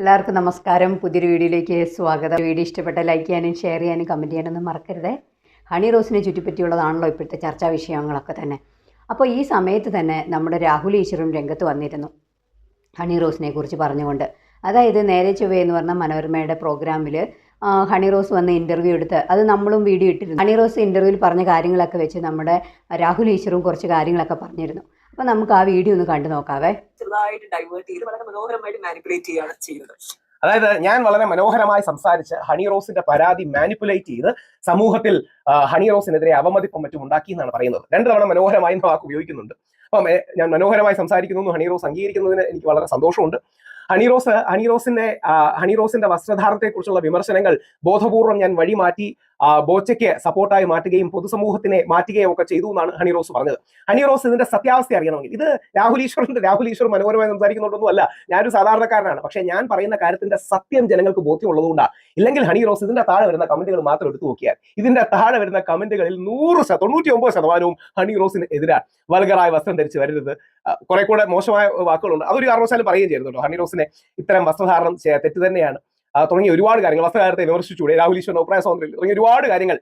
എല്ലാവർക്കും നമസ്കാരം. പുതിയൊരു വീഡിയോയിലേക്ക് സ്വാഗതം. വീഡിയോ ഇഷ്ടപ്പെട്ട ലൈക്ക് ചെയ്യാനും ഷെയർ ചെയ്യാനും കമൻറ്റ് ചെയ്യാനൊന്നും മറക്കരുത്. ഹണി റോസിനെ ചുറ്റിപ്പറ്റിയുള്ളതാണല്ലോ ഇപ്പോഴത്തെ ചർച്ചാ വിഷയങ്ങളൊക്കെ തന്നെ. അപ്പോൾ ഈ സമയത്ത് തന്നെ നമ്മുടെ രാഹുൽ ഈശ്വറും രംഗത്ത് വന്നിരുന്നു ഹണി റോസിനെ കുറിച്ച് പറഞ്ഞുകൊണ്ട്. അതായത് നേരെ ചൊവ്വേ എന്ന് പറഞ്ഞ മനോരമയുടെ പ്രോഗ്രാമിൽ ഹണി റോസ് വന്ന് ഇൻ്റർവ്യൂ എടുത്ത് അത് നമ്മളും വീഡിയോ ഇട്ടിരുന്നു. ഹണി റോസ് ഇൻ്റർവ്യൂവിൽ പറഞ്ഞ കാര്യങ്ങളൊക്കെ വെച്ച് നമ്മുടെ രാഹുൽ ഈശ്വറും കുറച്ച് കാര്യങ്ങളൊക്കെ പറഞ്ഞിരുന്നു. അപ്പോൾ നമുക്ക് ആ വീഡിയോ ഒന്ന് കണ്ടു നോക്കാവേ. ചെറുതായിട്ട് ഡൈവേർട്ട് ചെയ്ത് വളരെ മനോഹരമായിട്ട് മാനിപ്പുലേറ്റ് ചെയ്യാണ് ചെയ്യുന്നത്. അതായത് ഞാൻ വളരെ മനോഹരമായി സംസാരിച്ച് ഹണി റോസിന്റെ പരാതി മാനിപ്പുലേറ്റ് ചെയ്ത് സമൂഹത്തിൽ ഹണി റോസിനെതിരെ അവമതിപ്പും മറ്റും ഉണ്ടാക്കി എന്നാണ് പറയുന്നത്. രണ്ടു തവണ മനോഹരമായി വാക്ക് ഉപയോഗിക്കുന്നുണ്ട്. അപ്പം ഞാൻ മനോഹരമായി സംസാരിക്കുന്നു ഹണി റോസ് അംഗീകരിക്കുന്നതിന് എനിക്ക് വളരെ സന്തോഷമുണ്ട്. ഹണി റോസിന്റെ വസ്ത്രധാരണത്തെ കുറിച്ചുള്ള വിമർശനങ്ങൾ ബോധപൂർവം ഞാൻ വഴിമാറ്റി ബോച്ചയ്ക്ക് സപ്പോർട്ടായി മാറ്റുകയും പൊതുസമൂഹത്തിനെ മാറ്റുകയും ഒക്കെ ചെയ്തു എന്നാണ് ഹണി റോസ് പറഞ്ഞത്. ഹണി റോസ് ഇതിന്റെ സത്യാവസ്ഥ അറിയണമെങ്കിൽ ഇത് രാഹുൽ ഈശ്വർ മനോഹരമായി സംസാരിക്കുന്നുണ്ടൊന്നും അല്ല. ഞാനൊരു സാധാരണക്കാരനാണ്. പക്ഷെ ഞാൻ പറയുന്ന കാര്യത്തിന്റെ സത്യം ജനങ്ങൾക്ക് ബോധ്യമുള്ളതുകൊണ്ടാണ്. ഇല്ലെങ്കിൽ ഹണി റോസ് ഇതിന്റെ താഴെ വരുന്ന കമന്റുകൾ മാത്രം എടുത്തു നോക്കിയാൽ ഇതിന്റെ താഴെ വരുന്ന കമന്റുകളിൽ 99% ഹണി റോസിന് എതിരാണ്. വൾഗറായ വസ്ത്രം ധരിച്ച് വരരുത്, കുറെ കൂടെ മോശമായ വാക്കുകളുണ്ട്, അതൊരു കാരണവശാലും പറയുകയും ചെയ്യുന്നുണ്ടോ. ഹണി റോസിനെ ഇത്തരം വസ്ത്രധാരണം തെറ്റ് തന്നെയാണ് തുടങ്ങിയ ഒരുപാട് കാര്യങ്ങൾ, വസ്ത്രധാരണത്തെ വിമർശിച്ചുകൂടെ, രാഹുൽ ഈശ്വറിന്റെ അഭിപ്രായ സ്വാതന്ത്ര്യം തുടങ്ങിയ ഒരുപാട് കാര്യങ്ങൾ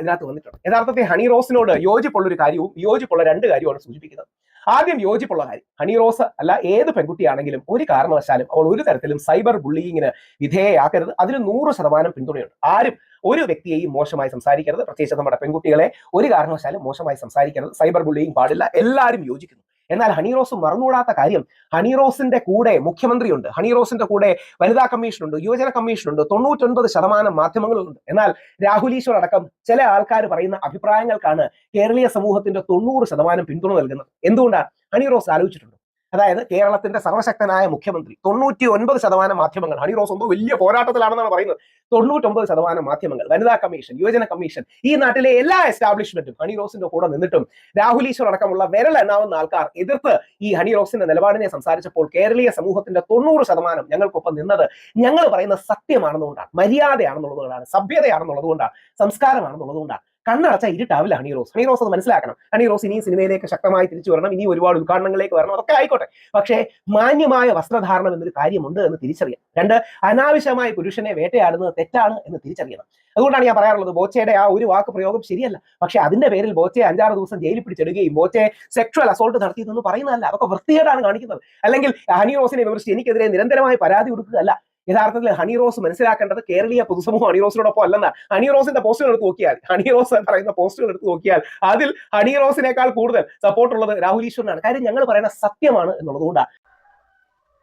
ഇതിനകത്ത് വന്നിട്ടുണ്ട്. യഥാർത്ഥത്തിൽ ഹണി റോസിനോട് യോജിപ്പുള്ള ഒരു കാര്യവും യോജിപ്പുള്ള രണ്ട് കാര്യമാണ് സൂചിപ്പിക്കുന്നത്. ആദ്യം യോജിപ്പുള്ള കാര്യം, ഹണി റോസ് അല്ല ഏത് പെൺകുട്ടിയാണെങ്കിലും ഒരു കാരണവശാലും അവൾ ഒരു തരത്തിലും സൈബർ ബുള്ളിങ്ങിന് വിധേയയാക്കരുത്. അതിന് 100% പിന്തുണയുണ്ട്. ആരും ഒരു വ്യക്തിയെയും മോശമായി സംസാരിക്കരുത്, പ്രത്യേകിച്ച് നമ്മുടെ പെൺകുട്ടികളെ ഒരു കാരണവശാലും മോശമായി സംസാരിക്കരുത്. സൈബർ ബുള്ളിങ് പാടില്ല. എല്ലാവരും യോജിക്കുന്നു. എന്നാൽ ഹണി റോസ് മറന്നുകൂടാത്ത കാര്യം, ഹണി റോസിന്റെ കൂടെ മുഖ്യമന്ത്രിയുണ്ട്, ഹണി റോസിന്റെ കൂടെ വനിതാ കമ്മീഷനുണ്ട്, യുവജന കമ്മീഷനുണ്ട്, 99% മാധ്യമങ്ങളുണ്ട്. എന്നാൽ രാഹുൽ ഈശ്വർ അടക്കം ചില ആൾക്കാർ പറയുന്ന അഭിപ്രായങ്ങൾക്കാണ് കേരളീയ സമൂഹത്തിന്റെ 90% പിന്തുണ നൽകുന്നത്. എന്തുകൊണ്ടാണ്? ഹണി റോസ് ആലോചിച്ചിട്ടുണ്ട്. അതായത് കേരളത്തിന്റെ സർവശക്തനായ മുഖ്യമന്ത്രി, 99% മാധ്യമങ്ങൾ, ഹണി റോസ് എന്തോ വലിയ പോരാട്ടത്തിലാണെന്നാണ് പറയുന്നത്, 99% മാധ്യമങ്ങൾ, വനിതാ കമ്മീഷൻ, യുവജന കമ്മീഷൻ, ഈ നാട്ടിലെ എല്ലാ എസ്റ്റാബ്ലിഷ്മെന്റും ഹണി റോസിന്റെ കൂടെ നിന്നിട്ടും രാഹുൽ ഈശ്വർ അടക്കമുള്ള വിരലെണ്ണാവുന്ന ആൾക്കാർ എതിർത്ത് ഈ ഹണി റോസിന്റെ നിലപാടിനെ സംസാരിച്ചപ്പോൾ കേരളീയ സമൂഹത്തിന്റെ 90% ഞങ്ങൾക്കൊപ്പം നിന്നത് ഞങ്ങൾ പറയുന്ന സത്യമാണെന്നുകൊണ്ടാണ്, മര്യാദയാണെന്നുള്ളതുകൊണ്ടാണ്, സഭ്യതയാണെന്നുള്ളതുകൊണ്ടാണ്, സംസ്കാരമാണെന്നുള്ളതുകൊണ്ടാണ്. കണ്ണടച്ച ഇരുട്ടാവില്ല ഹണി റോസ്. ഹണി റോസ് അത് മനസ്സിലാക്കണം. ഹണി റോസ് ഇനി സിനിമയിലേക്ക് ശക്തമായി തിരിച്ചു വരണം, ഇനി ഒരുപാട് ഉദ്ഘാടനങ്ങളിലേക്ക് വരണം, അതൊക്കെ ആയിക്കോട്ടെ. പക്ഷേ മാന്യമായ വസ്ത്രധാരണം എന്നൊരു കാര്യമുണ്ട് എന്ന് തിരിച്ചറിയാം. രണ്ട്, അനാവശ്യമായി പുരുഷനെ വേട്ടയാടുന്നത് തെറ്റാണ് എന്ന് തിരിച്ചറിയണം. അതുകൊണ്ടാണ് ഞാൻ പറയാറുള്ളത്, ബോച്ചയുടെ ആ ഒരു വാക്ക് പ്രയോഗം ശരിയല്ല. പക്ഷെ അതിന്റെ പേരിൽ ബോച്ചയെ 5-6 ദിവസം ജയിലിൽ പിടിച്ചെടുക്കുകയും ബോച്ചയെ സെക്ഷൽ അസോൾട്ട് നടത്തിയതെന്ന് പറയുന്നതല്ല. അതൊക്കെ വൃത്തികേടാണ് കാണിക്കുന്നത്. അല്ലെങ്കിൽ ഹണി റോസിനെ വിമർശിച്ച് എനിക്കെതിരെ നിരന്തരമായി പരാതി കൊടുക്കുകയല്ല. യഥാർത്ഥത്തിൽ ഹണി റോസ് മനസ്സിലാക്കേണ്ടത് കേരളീയ പൊതുസമൂഹം ഹണി റോസിനോടൊപ്പം അല്ലെന്നാണ്. ഹണി റോസിന്റെ പോസ്റ്റുകൾ എടുത്ത് നോക്കിയാൽ, ഹണി റോസ് പറയുന്ന പോസ്റ്റുകൾ എടുത്ത് നോക്കിയാൽ അതിൽ ഹണി റോസിനേക്കാൾ കൂടുതൽ സപ്പോർട്ട് ഉള്ളത് രാഹുൽ ഈശ്വറിനാണ്. കാര്യം ഞങ്ങൾ പറയുന്ന സത്യമാണ് എന്നുള്ളതുകൊണ്ടാണ്.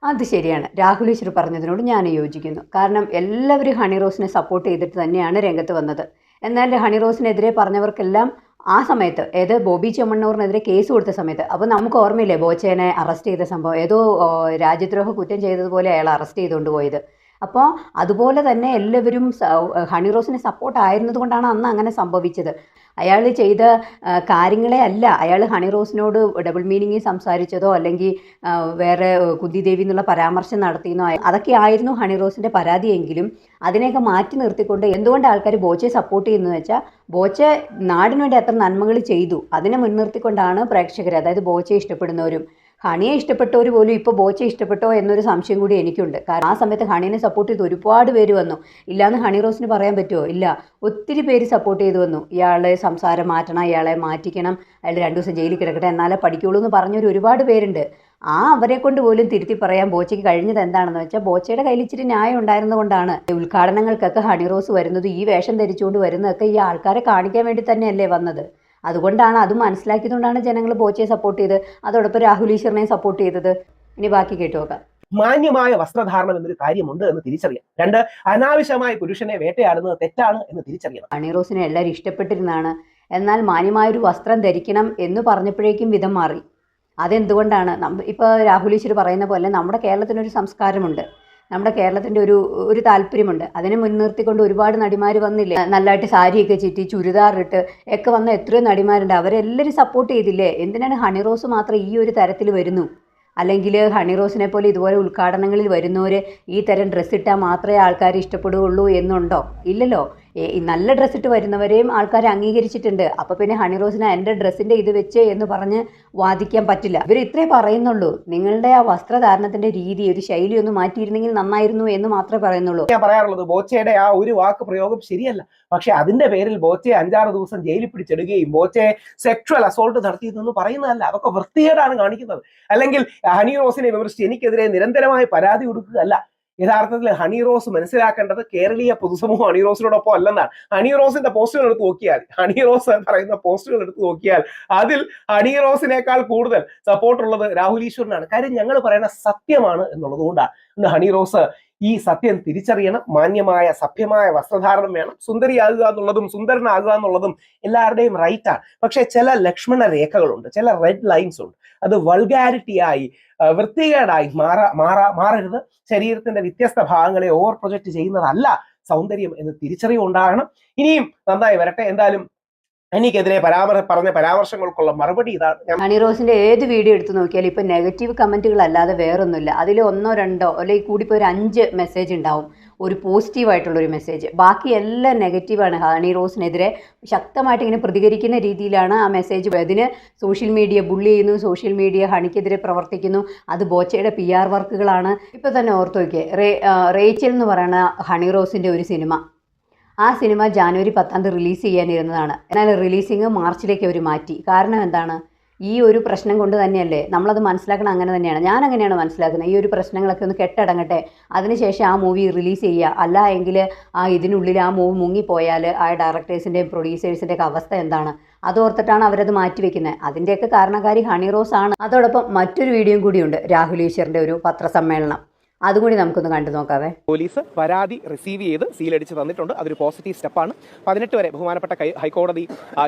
അത് ശരിയാണ്. രാഹുൽ ഈശ്വർ പറഞ്ഞതിനോട് ഞാൻ യോജിക്കുന്നു. കാരണം എല്ലാവരും ഹണി റോസിനെ സപ്പോർട്ട് ചെയ്തിട്ട് തന്നെയാണ് രംഗത്ത് വന്നത്. എന്നാൽ ഹണി റോസിനെതിരെ പറഞ്ഞവർക്കെല്ലാം ആ സമയത്ത്, ബോബി ചെമ്മണ്ണൂറിനെതിരെ കേസ് കൊടുത്ത സമയത്ത്, അപ്പോൾ നമുക്ക് ഓർമ്മയില്ലേ ബോച്ചേനെ അറസ്റ്റ് ചെയ്ത സംഭവം, രാജ്യദ്രോഹ കുറ്റം ചെയ്തതുപോലെ അയാൾ അറസ്റ്റ് ചെയ്തുകൊണ്ട് പോയത്. അപ്പോൾ അതുപോലെ തന്നെ എല്ലാവരും ഹണി റോസിനെ സപ്പോർട്ട് ആയിരുന്നത് കൊണ്ടാണ് അന്ന് അങ്ങനെ സംഭവിച്ചത്. അയാൾ ചെയ്ത കാര്യങ്ങളെ അല്ല അയാൾ ഹണി റോസിനോട് ഡബിൾ മീനിങ്ങിൽ സംസാരിച്ചതോ അല്ലെങ്കിൽ വേറെ കുന്തിദേവി എന്നുള്ള പരാമർശം നടത്തിയെന്നോ, അതൊക്കെ ആയിരുന്നു ഹണി റോസിൻ്റെ പരാതിയെങ്കിലും അതിനെയൊക്കെ മാറ്റി നിർത്തിക്കൊണ്ട് എന്തുകൊണ്ട് ആൾക്കാർ ബോച്ചയെ സപ്പോർട്ട് ചെയ്യുന്നതെന്ന് വെച്ചാൽ, ബോച്ച നാടിന് വേണ്ടി അത്ര നന്മകൾ ചെയ്തു, അതിനെ മുൻനിർത്തിക്കൊണ്ടാണ് പ്രേക്ഷകർ, അതായത് ബോച്ചയെ ഇഷ്ടപ്പെടുന്നവരും ഹണിയെ ഇഷ്ടപ്പെട്ടവർ പോലും ഇപ്പോൾ ബോച്ചയെ ഇഷ്ടപ്പെട്ടോ എന്നൊരു സംശയം കൂടി എനിക്കുണ്ട്. കാരണം ആ സമയത്ത് ഹണീനെ സപ്പോർട്ട് ചെയ്ത് ഒരുപാട് പേര് വന്നു. ഇല്ലാന്ന് ഹണി റോസിന് പറയാൻ പറ്റുമോ? ഇല്ല, ഒത്തിരി പേര് സപ്പോർട്ട് ചെയ്ത് വന്നു. ഇയാളെ സംസാരം മാറ്റണം, ഇയാളെ മാറ്റിക്കണം, അയാൾ 2 ദിവസം ജയിലിൽ കിടക്കട്ടെ എന്നാലേ പഠിക്കുള്ളൂ എന്ന് പറഞ്ഞൊരു ഒരുപാട് പേരുണ്ട്. അവരെ കൊണ്ട് പോലും തിരുത്തി പറയാൻ ബോച്ചയ്ക്ക് കഴിഞ്ഞത് എന്താണെന്ന് വെച്ചാൽ, ബോച്ചയുടെ കയ്യിൽ ഇച്ചിരി ന്യായം ഉണ്ടായിരുന്നതുകൊണ്ടാണ് ഉദ്ഘാടനങ്ങൾക്കൊക്കെ ഹണി റോസ് വരുന്നത്, ഈ വേഷം ധരിച്ചുകൊണ്ട് വരുന്നതൊക്കെ ഈ ആൾക്കാരെ കാണിക്കാൻ വേണ്ടി തന്നെയല്ലേ വന്നത്. അതുകൊണ്ടാണ്, അത് മനസ്സിലാക്കിയതുകൊണ്ടാണ് ജനങ്ങൾ ബോച്ചയെ സപ്പോർട്ട് ചെയ്ത്, അതോടൊപ്പം രാഹുൽ ഈശ്വറിനെയും സപ്പോർട്ട് ചെയ്തത്. ഇനി ബാക്കി കേട്ടു നോക്കാം. മാന്യമായ വസ്ത്രധാരണം എന്നൊരു കാര്യമുണ്ട് എന്ന് തിരിച്ചറിയാം. രണ്ട്, അനാവശ്യമായി പുരുഷനെ വേട്ടയാടുന്നത് തെറ്റാണ് എന്ന് തിരിച്ചറിയണം. ഹണി റോസിനെ എല്ലാവരും ഇഷ്ടപ്പെട്ടിരുന്നതാണ്. എന്നാൽ മാന്യമായൊരു വസ്ത്രം ധരിക്കണം എന്ന് പറഞ്ഞപ്പോഴേക്കും വിധം മാറി. അതെന്തുകൊണ്ടാണ്? ഇപ്പോൾ രാഹുൽ ഈശ്വർ പറയുന്ന പോലെ നമ്മുടെ കേരളത്തിനൊരു സംസ്കാരമുണ്ട്, നമ്മുടെ കേരളത്തിൻ്റെ ഒരു താല്പര്യമുണ്ട്. അതിനെ മുൻനിർത്തിക്കൊണ്ട് ഒരുപാട് നടിമാർ വന്നില്ലേ, നല്ലതായിട്ട് സാരിയൊക്കെ ചുറ്റി ചുരിദാറിട്ട് ഒക്കെ വന്ന എത്രയോ നടിമാരുണ്ട്. അവരെല്ലാവരും സപ്പോർട്ട് ചെയ്തില്ലേ? എന്തിനാണ് ഹണി റോസ് മാത്രം ഈ ഒരു തരത്തിൽ വരുന്നു? അല്ലെങ്കിൽ ഹണി റോസിനെ പോലെ ഇതുപോലെ ഉദ്ഘാടനങ്ങളിൽ വരുന്നവർ ഈ തരം ഡ്രസ്സ് ഇട്ടാൽ മാത്രമേ ആൾക്കാർ ഇഷ്ടപ്പെടുകയുള്ളൂ എന്നുണ്ടോ? ഇല്ലല്ലോ. ഈ നല്ല ഡ്രസ്സ് ഇട്ട് വരുന്നവരെയും ആൾക്കാർ അംഗീകരിച്ചിട്ടുണ്ട്. അപ്പോൾ പിന്നെ ഹണി റോസിന് എൻ്റെ ഡ്രസ്സിൻ്റെ ഇത് വെച്ച് എന്ന് പറഞ്ഞ് വാദിക്കാൻ പറ്റില്ല. ഇവർ ഇത്രേ പറയുന്നുള്ളൂ, നിങ്ങളുടെ ആ വസ്ത്രധാരണത്തിൻ്റെ രീതി, ഒരു ശൈലി ഒന്ന് മാറ്റിയിരുന്നെങ്കിൽ നന്നായിരുന്നു എന്ന് മാത്രമേ പറയുന്നുള്ളൂ. ഞാൻ പറയാറുള്ളത് ബോച്ചയുടെ ആ ഒരു വാക്ക് പ്രയോഗം ശരിയല്ല. പക്ഷെ അതിന്റെ പേരിൽ ബോച്ചയെ 5-6 ദിവസം ജയിലിൽ പിടിച്ചെടുക്കുകയും ബോച്ചയെ സെക്ഷൽ അസോൾട്ട് നടത്തിയതെന്ന് പറയുന്നതല്ല. അതൊക്കെ വൃത്തികേടാണ് കാണിക്കുന്നത്. അല്ലെങ്കിൽ ഹണി റോസിനെ വിമർശിച്ച് എനിക്കെതിരെ നിരന്തരമായി പരാതി കൊടുക്കുകയല്ല. യഥാർത്ഥത്തിൽ ഹണി റോസ് മനസ്സിലാക്കേണ്ടത് കേരളീയ പൊതുസമൂഹം ഹണി റോസിനോടൊപ്പം അല്ലെന്നാണ്. ഹണി റോസിന്റെ പോസ്റ്റുകൾ എടുത്ത് നോക്കിയാൽ, ഹണി റോസ് പറയുന്ന പോസ്റ്റുകൾ എടുത്ത് നോക്കിയാൽ അതിൽ ഹണി റോസിനേക്കാൾ കൂടുതൽ സപ്പോർട്ടുള്ളത് രാഹുൽ ഈശ്വറിനാണ്. കാര്യം ഞങ്ങൾ പറയുന്ന സത്യമാണ് എന്നുള്ളത് കൊണ്ടാണ്. ഹണി റോസ് ഈ സത്യം തിരിച്ചറിയണം. മാന്യമായ സഭ്യമായ വസ്ത്രധാരണം വേണം. സുന്ദരിയാകുക എന്നുള്ളതും സുന്ദരനാകുക എന്നുള്ളതും എല്ലാവരുടെയും റൈറ്റാണ്. പക്ഷെ ചില ലക്ഷ്മണ രേഖകളുണ്ട്, ചില റെഡ് ലൈൻസ് ഉണ്ട്. അത് വൾഗാരിറ്റിയായി വൃത്തികേടായി മാറരുത്. ശരീരത്തിന്റെ വ്യത്യസ്ത ഭാഗങ്ങളെ ഓവർ പ്രൊജക്ട് ചെയ്യുന്നതല്ല സൗന്ദര്യം എന്ന് തിരിച്ചറിവുണ്ടാകണം. ഇനിയും നന്നായി വരട്ടെ. എന്തായാലും എനിക്കെതിരെ പറഞ്ഞ പരാമർശങ്ങൾക്കുള്ള മറുപടി ഇതാണ്. ഹണി റോസിന്റെ ഏത് വീഡിയോ എടുത്ത് നോക്കിയാലും ഇപ്പൊ നെഗറ്റീവ് കമന്റുകൾ അല്ലാതെ വേറൊന്നുമില്ല. അതിൽ 1, 2 അല്ലെങ്കിൽ കൂടിപ്പോ ഒരു 5 മെസ്സേജ് ഉണ്ടാവും, ഒരു പോസിറ്റീവായിട്ടുള്ളൊരു മെസ്സേജ്. ബാക്കി എല്ലാം നെഗറ്റീവാണ്. ഹണി റോസിനെതിരെ ശക്തമായിട്ട് ഇങ്ങനെ പ്രതികരിക്കുന്ന രീതിയിലാണ് ആ മെസ്സേജ്. അതിന് സോഷ്യൽ മീഡിയ ബുള്ളി ചെയ്യുന്നു, സോഷ്യൽ മീഡിയ ഹണിക്കെതിരെ പ്രവർത്തിക്കുന്നു. അത് ബോച്ചയുടെ PR വർക്കുകളാണ്. ഇപ്പൊ തന്നെ ഓർത്ത് നോക്കിയേ, റേച്ചൽ എന്ന് പറയുന്ന ഹണി റോസിന്റെ ഒരു സിനിമ, ആ സിനിമ ജാനുവരി 10 റിലീസ് ചെയ്യാനിരുന്നതാണ്. എന്നാൽ റിലീസിങ് മാർച്ചിലേക്ക് അവർ മാറ്റി. കാരണം എന്താണ്? ഈ ഒരു പ്രശ്നം കൊണ്ട് തന്നെയല്ലേ. നമ്മളത് മനസ്സിലാക്കണം. അങ്ങനെ തന്നെയാണ്, ഞാൻ അങ്ങനെയാണ് മനസ്സിലാക്കുന്നത്. ഈ ഒരു പ്രശ്നങ്ങളൊക്കെ ഒന്ന് കെട്ടടങ്ങട്ടെ, അതിനുശേഷം ആ മൂവി റിലീസ് ചെയ്യുക. അല്ല എങ്കിൽ ഇതിനുള്ളിൽ ആ മൂവി മുങ്ങിപ്പോയാൽ ആ ഡയറക്ടേഴ്സിൻ്റെയും പ്രൊഡ്യൂസേഴ്സിൻ്റെയൊക്കെ അവസ്ഥ എന്താണ്? അതോർത്തിട്ടാണ് അവരത് മാറ്റിവെക്കുന്നത്. അതിൻ്റെയൊക്കെ കാരണക്കാരി ഹണി റോസ് ആണ്. അതോടൊപ്പം മറ്റൊരു വീഡിയോയും കൂടിയുണ്ട്, രാഹുൽ ഈശ്വറിൻ്റെ ഒരു പത്രസമ്മേളനം. അതുകൂടി നമുക്കൊന്ന് കണ്ടു നോക്കാവേ. പോലീസ് പരാതി റിസീവ് ചെയ്ത് സീലടിച്ച് തന്നിട്ടുണ്ട്. അതൊരു പോസിറ്റീവ് സ്റ്റെപ്പാണ്. 18 വരെ ബഹുമാനപ്പെട്ട ഹൈക്കോടതി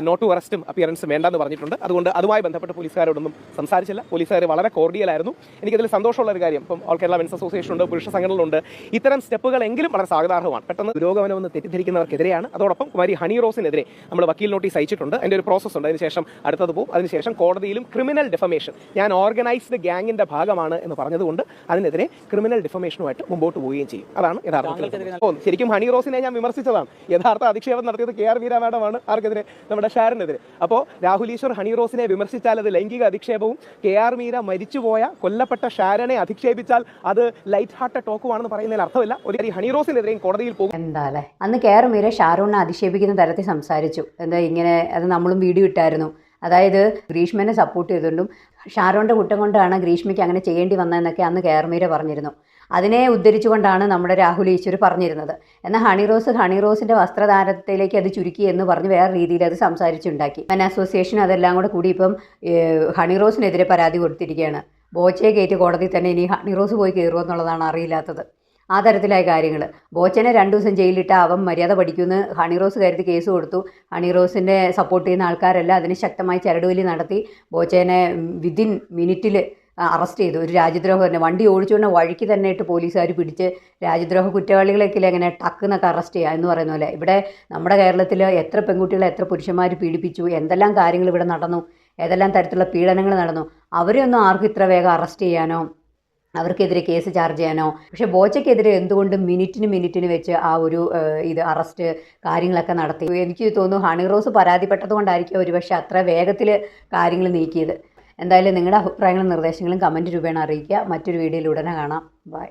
നോട്ട് ടു അറസ്റ്റും അപ്പിയറൻസും വേണ്ടെന്ന് പറഞ്ഞിട്ടുണ്ട്. അതുകൊണ്ട് അതുമായി ബന്ധപ്പെട്ട് പോലീസുകാരോടൊന്നും സംസാരിച്ചില്ല. പോലീസുകാർ വളരെ കോർഡിയലായിരുന്നു. എനിക്കതിൽ സന്തോഷമുള്ള ഒരു കാര്യം, ഇപ്പം ഓൾ കേരള മെൻസ് അസോസിയേഷൻ ഉണ്ട്, പുരുഷ സംഘടനകളുണ്ട്. ഇത്തരം സ്റ്റെപ്പുകളെങ്കിലും വളരെ സ്വാഗതാർഹമാണ്. പെട്ടെന്ന് പുരോഗമനമെന്ന് തെറ്റിദ്ധരിക്കുന്നവർക്കെതിരെയാണ്. അതോടൊപ്പം കുമാരി ഹണി റോസിനെതിരെ നമ്മൾ വക്കീൽ നോട്ടീസ് അയച്ചിട്ടുണ്ട്. അതിൻ്റെ ഒരു പ്രോസസ്സ് ഉണ്ട്. അതിനുശേഷം അടുത്തത് പോകും. അതിനുശേഷം കോടതിയിലും ക്രിമിനൽ ഡിഫമേഷൻ, ഞാൻ ഓർഗനൈസ്ഡ് ഗ്യാങ്ങിന്റെ ഭാഗമാണ് എന്ന് പറഞ്ഞതുകൊണ്ട് അതിനെതിരെ ക്രിമിനൽ ഡിഫമേഷനുമായിട്ട് മുമ്പോട്ട് പോവുകയും ചെയ്യും. അതാണ് യഥാർത്ഥത്തിൽ. ശരിക്കും ഹണി റോസിനെ ഞാൻ വിമർശിച്ചതാണ്. യഥാർത്ഥ അധിക്ഷേപം നടത്തിയത് KR മീര മാഡമാണ്. ആർക്കെതിരെ? നമ്മുടെ ഷാരനെതിരെ. അപ്പോൾ രാഹുൽ ഈശ്വർ ഹണി റോസിനെ വിമർശിച്ചാൽ അത് ലൈംഗിക അധിക്ഷേപവും, KR മീര മരിച്ചുപോയ കൊല്ലപ്പെട്ട ഷാരനെ അധിക്ഷേപിച്ചാൽ അത് ലൈറ്റ് ഹാർട്ടഡ് ടോക്കുമാണെന്ന് പറയുന്നതിൽ അർത്ഥമില്ല. ഒരു ഹണി റോസിനെതിരെയും കോടതിയിൽ പോകും. എന്താ അല്ലേ, അന്ന് KR മീര ഷാരൂണിനെ അധിക്ഷേപിക്കുന്ന തരത്തിൽ സംസാരിച്ചു. എന്താ ഇങ്ങനെ, അത് നമ്മളും വീഡിയോ ഇട്ടായിരുന്നു. അതായത് ഗ്രീഷ്മനെ സപ്പോർട്ട് ചെയ്തുകൊണ്ടും ഷാരോണിൻ്റെ കുറ്റം കൊണ്ടാണ് ഗ്രീഷ്മയ്ക്ക് അങ്ങനെ ചെയ്യേണ്ടി വന്നതെന്നൊക്കെ അന്ന് KR മീര പറഞ്ഞിരുന്നു. അതിനെ ഉദ്ധരിച്ചുകൊണ്ടാണ് നമ്മുടെ രാഹുൽ ഈശ്വർ പറഞ്ഞിരുന്നത്. എന്നാൽ ഹണി റോസിൻ്റെ വസ്ത്രധാരണത്തിലേക്ക് അത് ചുരുക്കി എന്ന് പറഞ്ഞ് വേറെ രീതിയിൽ അത് സംസാരിച്ചുണ്ടാക്കി. അസോസിയേഷൻ അതെല്ലാം കൂടി ഇപ്പം ഹണി റോസിനെതിരെ പരാതി കൊടുത്തിരിക്കുകയാണ്. ബോച്ചയെ കയറ്റി കോടതി തന്നെ ഇനി ഹണി റോസ് പോയി കയറുമോ എന്നുള്ളതാണ് അറിയില്ലാത്തത്. ആ തരത്തിലായ കാര്യങ്ങൾ. ബോച്ചനെ 2 ദിവസം ജയിലിലിട്ട് അവൻ മര്യാദ പഠിക്കുമെന്ന് ഹണി റോസ് കരുതി കേസ് കൊടുത്തു. ഹണി റോസിനെ സപ്പോർട്ട് ചെയ്യുന്ന ആൾക്കാരെല്ലാം അതിന് ശക്തമായി ചരടുവലി നടത്തി. ബോച്ചനെ വിതിൻ മിനിറ്റിൽ അറസ്റ്റ് ചെയ്തു. ഒരു രാജ്യദ്രോഹം തന്നെ, വണ്ടി ഓടിച്ചുകൊണ്ട് വഴിക്ക് തന്നെ ഇട്ട് പോലീസുകാർ പിടിച്ച് രാജ്യദ്രോഹ കുറ്റവാളികളൊക്കെ എങ്ങനെ ടക്കുന്നൊക്കെ അറസ്റ്റ് ചെയ്യുക എന്ന് പറയുന്ന പോലെ. ഇവിടെ നമ്മുടെ കേരളത്തിൽ എത്ര പെൺകുട്ടികളെ എത്ര പുരുഷന്മാർ പീഡിപ്പിച്ചു, എന്തെല്ലാം കാര്യങ്ങൾ ഇവിടെ നടന്നു, ഏതെല്ലാം തരത്തിലുള്ള പീഡനങ്ങൾ നടന്നു. അവരെ ഒന്നും ആർക്കും ഇത്ര വേഗം അറസ്റ്റ് ചെയ്യാനോ അവർക്കെതിരെ കേസ് ചാർജ് ചെയ്യാനോ. പക്ഷേ ബോച്ചയ്ക്കെതിരെ എന്തുകൊണ്ട് മിനിറ്റിന് വെച്ച് ആ ഒരു അറസ്റ്റ് കാര്യങ്ങളൊക്കെ നടത്തി. എനിക്ക് തോന്നുന്നു ഹണി റോസ് പരാതിപ്പെട്ടത് കൊണ്ടായിരിക്കും ഒരുപക്ഷെ അത്ര വേഗത്തിൽ കാര്യങ്ങൾ നീക്കിയത്. എന്തായാലും നിങ്ങളുടെ അഭിപ്രായങ്ങളും നിർദ്ദേശങ്ങളും കമൻറ്റ് രൂപേണ അറിയിക്കുക. മറ്റൊരു വീഡിയോയിൽ ഉടനെ കാണാം. ബൈ.